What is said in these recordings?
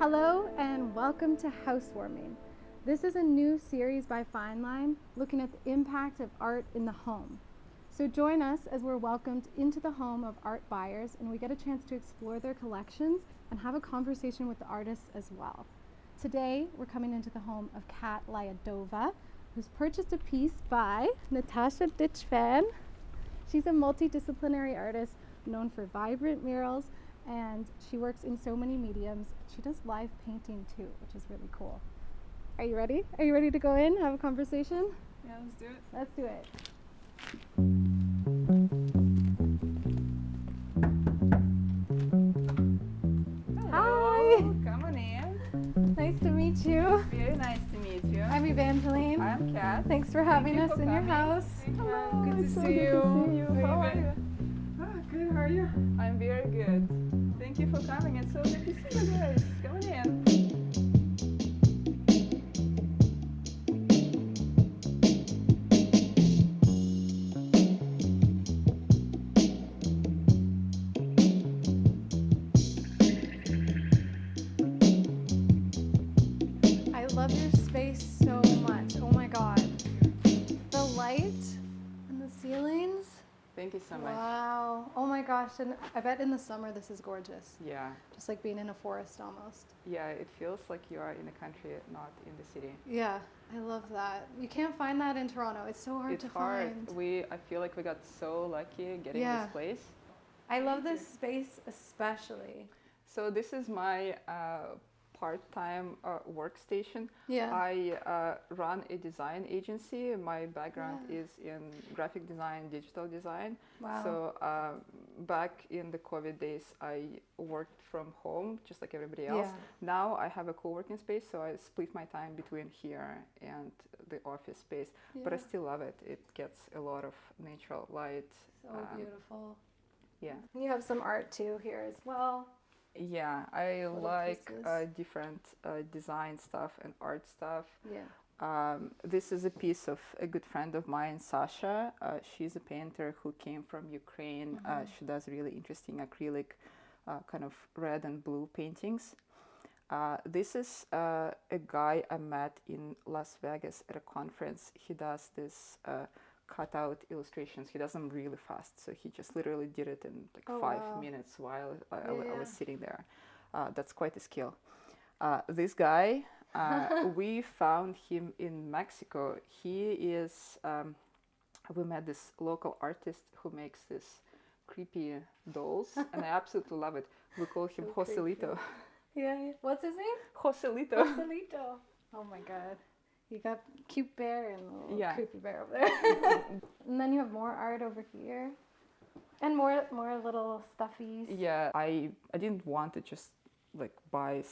Hello and welcome to Housewarming. This is a new series by Fine Line looking at the impact of art in the home. So join us as we're welcomed into the home of art buyers and we get a chance to explore their collections and have a conversation with the artists as well. Today we're coming into the home of Kat Lyadova, who's purchased a piece by Natasha Ditchfan. She's a multidisciplinary artist known for vibrant murals, and she works in so many mediums. She does live painting too, which is really cool. Are you ready? Are you ready to go in, have a conversation? Yeah, let's do it. Let's do it. Hello. Hi. Come on in. Nice to meet you. Very nice to meet you. I'm Evangeline. I'm Kat. Thanks for having us in your coming. house. Hello. Good to it's so see good you. to see you. How How are you? Good, how are you? I'm very good. Thank you for coming. It's so good to see you guys. Come on in. I love your space so much. Oh my god. The light and the ceilings. Thank you so much. Wow. Oh my gosh. And I bet in the summer this is gorgeous. Yeah. Just like being in a forest almost. Yeah, it feels like you are in the country, not in the city. Yeah, I love that. You can't find that in Toronto. It's so hard It's to hard. find. I feel like we got so lucky getting Yeah. this place. I love Thank this space especially. So this is my part-time workstation. Yeah. I run a design agency. My background Yeah. is in graphic design, digital design. Wow. So back in the COVID days, I worked from home, just like everybody else. Yeah. Now I have a co-working space, so I split my time between here and the office space. But I Yeah. still love it. It gets a lot of natural light. So beautiful. Yeah. You have some art too here as well. Yeah, I Little like pieces. different design stuff and art stuff. Yeah. This is a piece of a good friend of mine, Sasha. She's a painter who came from Ukraine. She does really interesting acrylic, kind of red and blue paintings. This is a guy I met in Las Vegas at a conference. He does this cutout illustrations. He does them really fast, so he just literally did it in like Oh, 5 wow. minutes while I Yeah. was sitting there. That's quite a skill. This guy, we found him in Mexico. He is, we met this local artist who makes this creepy dolls, and I absolutely love it. We call him So creepy. Joselito. Yeah. What's his name? Joselito. Joselito. Oh my god. You got cute bear and a little Yeah. creepy bear over there. And then you have more art over here. And more little stuffies. Yeah, I didn't want to just like buy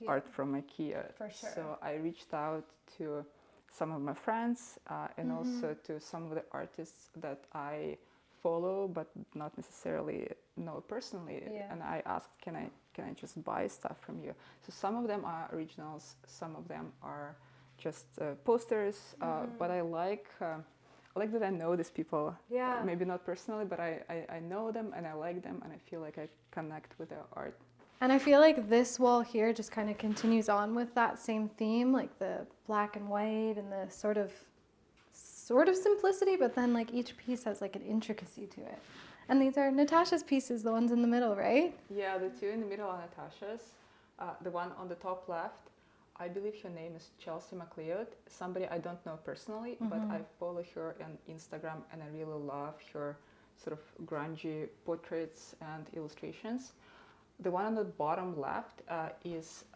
Yeah. art from IKEA. For sure. So I reached out to some of my friends and also to some of the artists that I follow but not necessarily know personally. Yeah. And I asked, can I just buy stuff from you? So some of them are originals, some of them are just posters. But I like that I know these people. Yeah. Maybe not personally, but I know them and I like them and I feel like I connect with their art. And I feel like this wall here just kind of continues on with that same theme, like the black and white and the sort of simplicity, but then like each piece has like an intricacy to it. And these are Natasha's pieces, the ones in the middle, right? Yeah, the two in the middle are Natasha's. The one on the top left, I believe her name is Chelsea MacLeod, somebody I don't know personally, but I follow her on Instagram and I really love her sort of grungy portraits and illustrations. The one on the bottom left is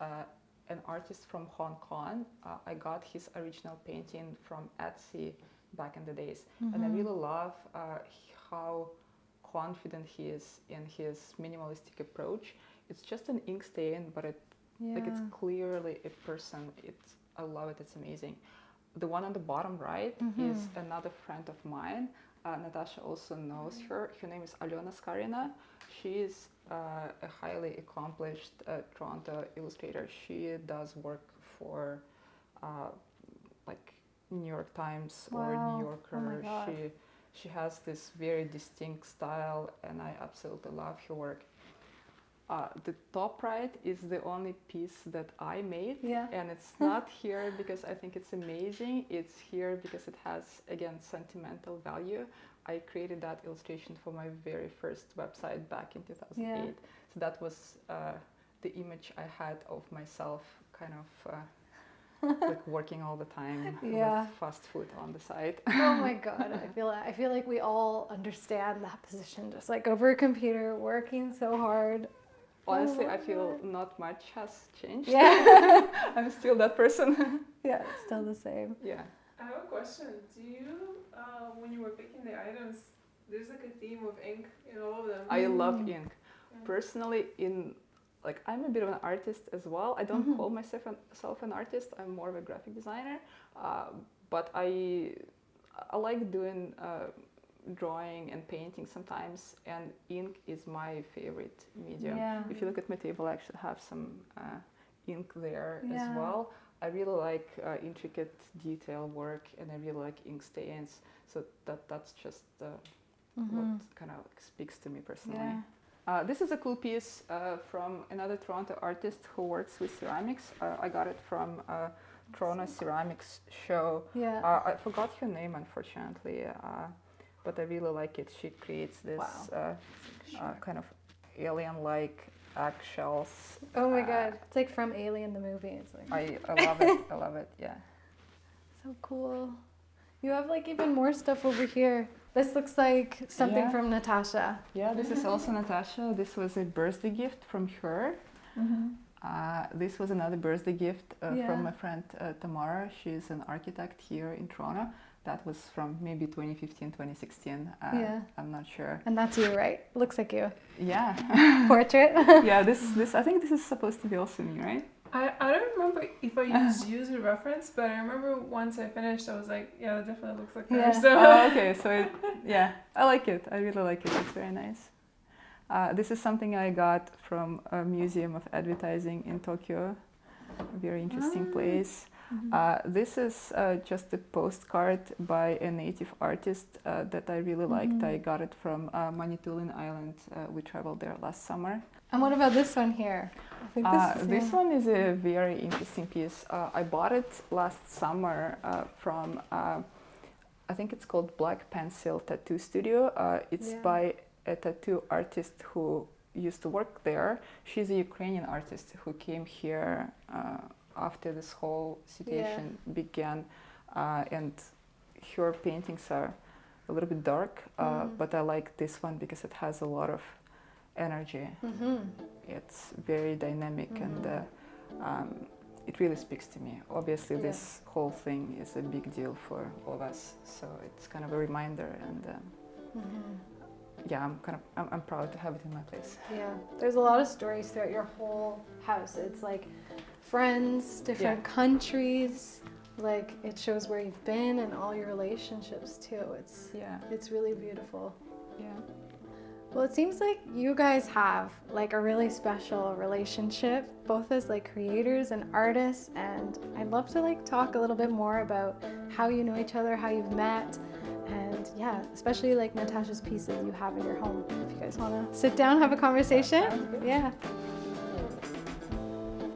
an artist from Hong Kong. I got his original painting from Etsy back in the days. And I really love how confident he is in his minimalistic approach. It's just an ink stain, but it's clearly a person. I love it. It's amazing. The one on the bottom right is another friend of mine. Natasha also knows her. Her name is Alena Skarina. She is a highly accomplished Toronto illustrator. She does work for like New York Times or Wow. New Yorker. Oh my God. She has this very distinct style, and I absolutely love her work. The top right is the only piece that I made, Yeah. and it's not here because I think it's amazing. It's here because it has, again, sentimental value. I created that illustration for my very first website back in 2008. Yeah. So that was the image I had of myself kind of like working all the time Yeah. with fast food on the side. Oh my God, I feel like we all understand that position, just like over a computer, working so hard. Honestly, Oh my I feel God. not much has changed. Yeah. I'm still that person. Yeah, still the same. Yeah. I have a question. Do you, when you were picking the items, there's like a theme of ink in all of them? I love ink. Yeah. Personally, I'm a bit of an artist as well. I don't call myself an artist. I'm more of a graphic designer. But I like doing drawing and painting sometimes, and ink is my favorite medium. Yeah. If you look at my table, I actually have some ink there as Yeah. well. I really like intricate detail work, and I really like ink stains. So that's just what kind of speaks to me personally. Yeah. This is a cool piece from another Toronto artist who works with ceramics. I got it from Toronto Ceramics show. Yeah. I forgot her name, unfortunately, but I really like it. She creates this kind of alien-like eggshells. Oh my God, it's like from Alien the movie. It's like I love it. I love it. Yeah. so cool. You have like even more stuff over here. This looks like something Yeah. from Natasha. Yeah, this is also Natasha. This was a birthday gift from her. This was another birthday gift from my friend Tamara. She's an architect here in Toronto. That was from maybe 2015, 2016. Yeah. I'm not sure. And that's you, right? Looks like you. Yeah. Portrait. Yeah, this I think this is supposed to be also me, right? I don't remember if I used you as a reference, but I remember once I finished, I was like, yeah, that definitely looks like her. Yeah. So. Oh, okay, so yeah, I like it. I really like it. It's very nice. This is something I got from a museum of advertising in Tokyo. A very interesting place. This is just a postcard by a native artist that I really liked. I got it from Manitoulin Island. We traveled there last summer. And what about this one here? I think This one is a very interesting piece. I bought it last summer from, I think it's called Black Pencil Tattoo Studio. It's by a tattoo artist who used to work there. She's a Ukrainian artist who came here after this whole situation began, and her paintings are a little bit dark, but I like this one because it has a lot of energy. It's very dynamic, and it really speaks to me. Obviously, this whole thing is a big deal for all of us, so it's kind of a reminder, and yeah, I'm proud to have it in my place. Yeah, there's a lot of stories throughout your whole house. It's like friends, different countries. Like it shows where you've been and all your relationships too. It's really beautiful. Yeah. Well, it seems like you guys have like a really special relationship, both as like creators and artists. And I'd love to like talk a little bit more about how you know each other, how you've met, and yeah, especially like Natasha's pieces you have in your home. If you guys want to sit down, have a conversation. Yeah.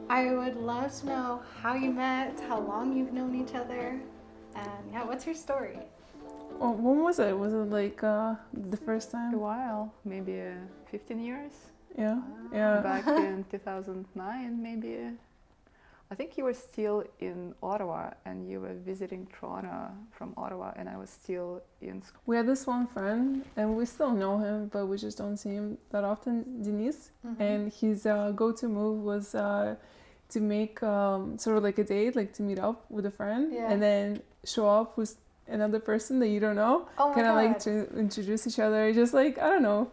I would love to know how you met, how long you've known each other, and yeah, what's your story? Well, when was it? Was it like the first time? A while, maybe 15 years. Yeah. Yeah. Back in 2009, maybe. I think you were still in Ottawa, and you were visiting Toronto from Ottawa, and I was still in school. We had this one friend, and we still know him, but we just don't see him that often, Denise. And his go-to move was to make sort of like a date, like to meet up with a friend, and then show up with another person that you don't know, kind of like to introduce each other, just like, I don't know,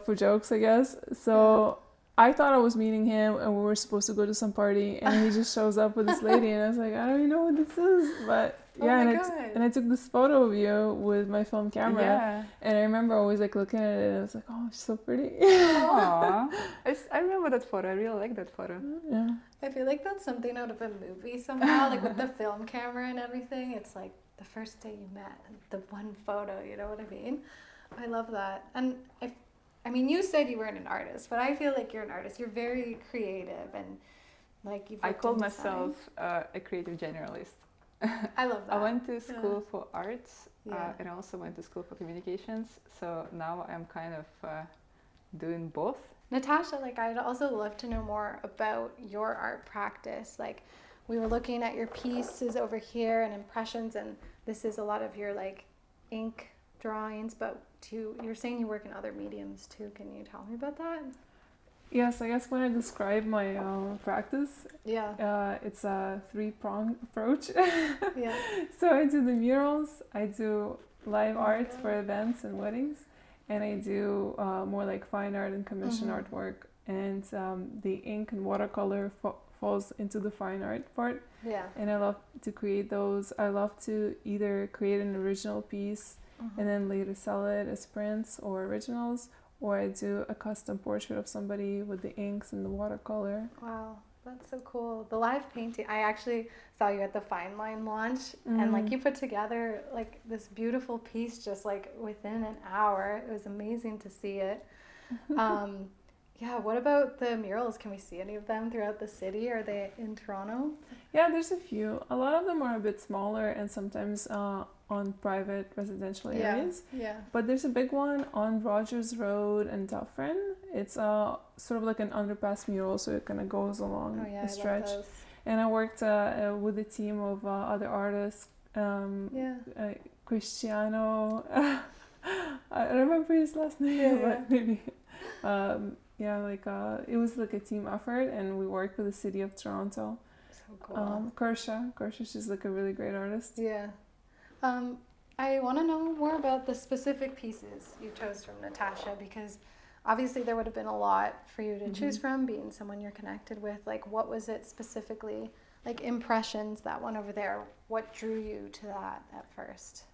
for jokes, I guess. So I thought I was meeting him, and we were supposed to go to some party, and he just shows up with this lady, and I was like, I don't even know what this is, but and I took this photo of you with my film camera, and I remember always like looking at it, and I was like, oh, she's so pretty. Aww. I remember that photo. I really like that photo. Yeah. I feel like that's something out of a movie somehow, like with the film camera and everything. It's like the first day you met, the one photo, you know what I mean? I love that. And I mean, you said you weren't an artist, but I feel like you're an artist. You're very creative and like you've I worked call in myself a creative generalist. I love that. I went to school for arts Yeah. and I also went to school for communications. So now I'm kind of doing both. Natasha, like I'd also love to know more about your art practice. Like we were looking at your pieces over here and impressions, and this is a lot of your like ink drawings, but you're saying you work in other mediums too. Can you tell me about that? Yes, I guess when I describe my practice, Yeah. it's a three-pronged approach. Yeah. So I do the murals, I do live Oh my art God. for events and weddings, and I do more like fine art and commission Mhm. artwork. And the ink and watercolor falls into the fine art part. Yeah. And I love to create those. I love to either create an original piece Mhm. and then later sell it as prints or originals, or I do a custom portrait of somebody with the inks and the watercolor. Wow, that's so cool. The live painting, I actually saw you at the Fine Line launch, and like you put together like this beautiful piece just like within an hour. It was amazing to see it. Yeah, what about the murals? Can we see any of them throughout the city? Are they in Toronto? Yeah, there's a few. A lot of them are a bit smaller and sometimes on private residential areas. Yeah. But there's a big one on Rogers Road and Dufferin. It's sort of like an underpass mural, so it kind of goes along Oh yeah, the stretch. I love those. And I worked with a team of other artists. Cristiano, I don't remember his last name, but maybe. It was like a team effort, and we worked with the city of Toronto. So cool. Kersha, she's like a really great artist. Yeah. I want to know more about the specific pieces you chose from Natasha, because obviously there would have been a lot for you to choose from, being someone you're connected with. Like, what was it specifically, like impressions, that one over there? What drew you to that at first?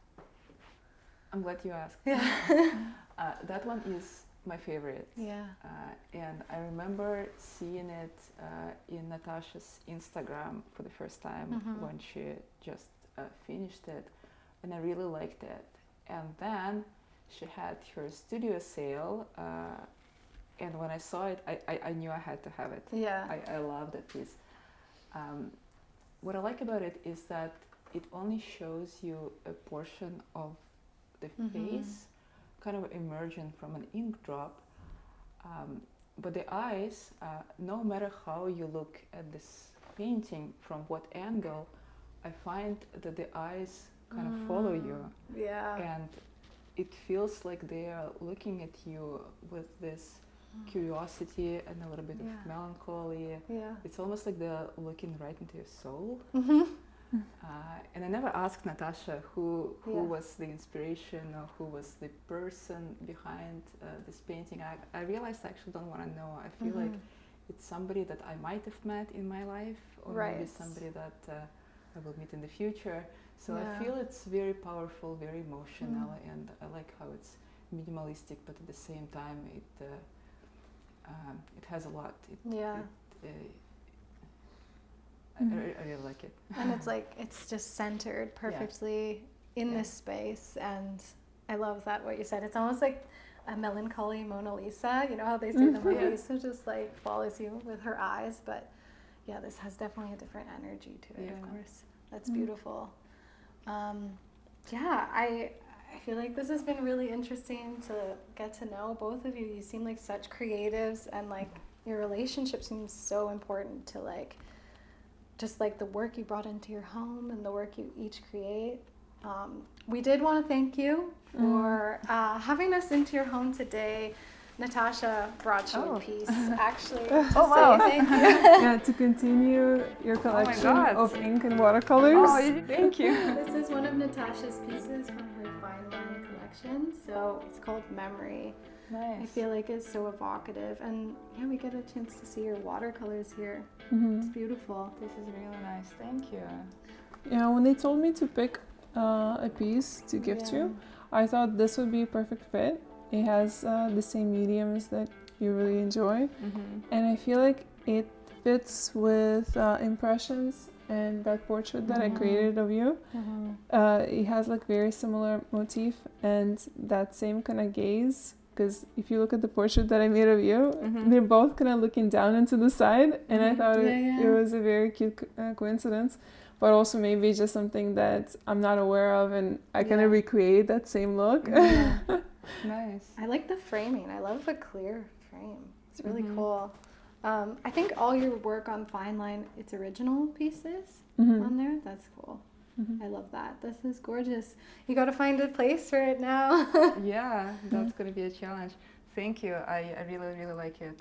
I'm glad you asked. Yeah. That one is my favorite. Yeah. And I remember seeing it in Natasha's Instagram for the first time when she just finished it, and I really liked it. And then she had her studio sale, and when I saw it, I knew I had to have it. Yeah. I love that piece. What I like about it is that it only shows you a portion of the face, kind of emerging from an ink drop, but the eyes, no matter how you look at this painting, from what angle, I find that the eyes kind of follow you, and it feels like they are looking at you with this curiosity and a little bit of melancholy. It's almost like they're looking right into your soul. And I never asked Natasha who was the inspiration or who was the person behind this painting. I realized I actually don't want to know. I feel like it's somebody that I might have met in my life, or maybe somebody that I will meet in the future. So I feel it's very powerful, very emotional, and I like how it's minimalistic, but at the same time it has a lot. I really like it. And it's like, it's just centered perfectly in this space. And I love that, what you said. It's almost like a melancholy Mona Lisa. You know how they say the Mona Lisa just like follows you with her eyes. But yeah, this has definitely a different energy to it, of course. That's beautiful. I feel like this has been really interesting to get to know both of you. You seem like such creatives, and like your relationship seems so important to like, just like the work you brought into your home and the work you each create. We did want to thank you for having us into your home today. Natasha brought you a piece, actually. Wow. Thank you. To continue your collection of ink and watercolors. Oh, thank you. This is one of Natasha's pieces from her Fine Line collection. So it's called Memory. Nice. I feel like it's so evocative, and we get a chance to see your watercolors here. It's beautiful. This is really nice. Thank you. Yeah, when they told me to pick a piece to gift you, I thought this would be a perfect fit. It has the same mediums that you really enjoy, and I feel like it fits with impressions and that portrait that I created of you. It has like very similar motif and that same kind of gaze because if you look at the portrait that I made of you, they're both kind of looking down into the side, and I thought it was a very cute coincidence, but also maybe just something that I'm not aware of, and I kind of recreate that same look. Nice. I like the framing. I love the clear frame. It's really cool. I think all your work on Fine Line, it's original pieces on there. That's cool. I love that. This is gorgeous. You got to find a place for it now. Yeah, that's going to be a challenge. Thank you. I really, really like it.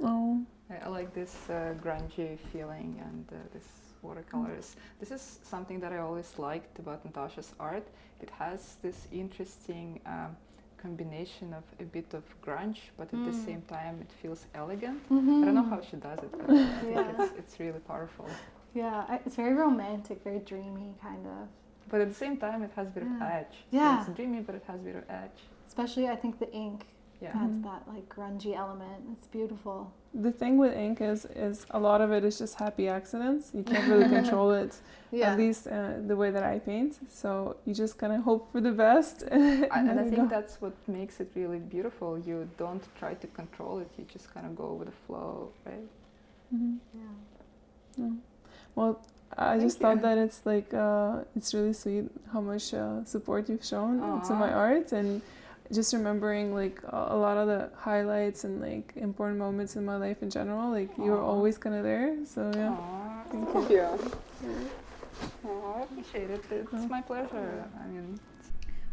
Oh. I like this grungy feeling and this watercolors. This is something that I always liked about Natasha's art. It has this interesting combination of a bit of grunge, but at the same time it feels elegant. I don't know how she does it, but I think it's really powerful. Yeah, it's very romantic, very dreamy kind of. But at the same time it has a bit of edge. Yeah. So it's dreamy, but it has a bit of edge. Especially I think the ink adds that like grungy element. It's beautiful. The thing with ink is a lot of it is just happy accidents. You can't really control it, at least the way that I paint. So you just kind of hope for the best. And I think that's what makes it really beautiful. You don't try to control it. You just kind of go with the flow, right? Yeah. Well, I just thought that it's like it's really sweet how much support you've shown to my art, and just remembering like a lot of the highlights and like important moments in my life in general. Like you were always kind of there. So yeah. Thank you. I appreciate it. It's my pleasure. I mean,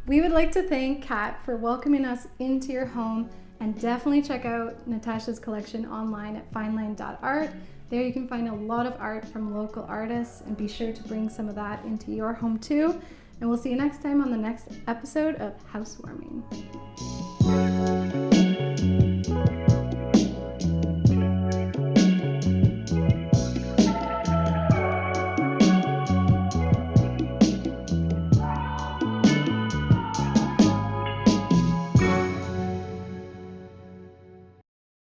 we would like to thank Kat for welcoming us into your home, and definitely check out Natasha's collection online at fineline.art. There you can find a lot of art from local artists, and be sure to bring some of that into your home too. And we'll see you next time on the next episode of Housewarming.